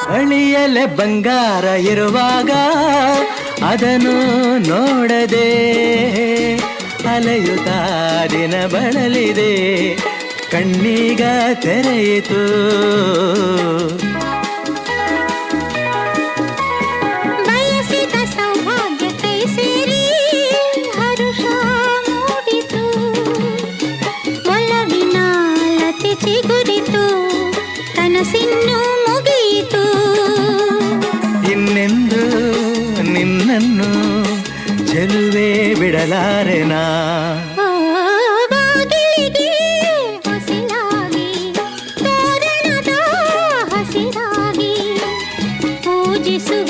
ಬಳಿಯಲೆ ಬಂಗಾರ ಇರುವಾಗ ಅದನ್ನು ನೋಡದೆ ಅಲೆಯುತ್ತಾ ದಿನ ಬಳಲಿದೆ, ಕಣ್ಣೀಗ ತೆರೆಯಿತು. ಬಯಸಿದ ಸೌಭಾಗ್ಯ ಕೈ ಸೇರಿ ಹರುಷ ಮೂಡಿತು, ಒಲವಿನ ಲತೆ ಚಿಗುರಿತು, ಕನಸಿನ್ನು ಮುಗಿಯಿತು. ಇನ್ನೆಂದು ನಿನ್ನನ್ನು ಚೆಲುವೆ ಬಿಡಲಾರೆನಾ. ಬಾಗಿಲಿಗೆ ಹೊಸಿಲಾಗಿ ತೋರಣದ ಹಸಿರಾಗಿ ಪೂಜಿಸುವ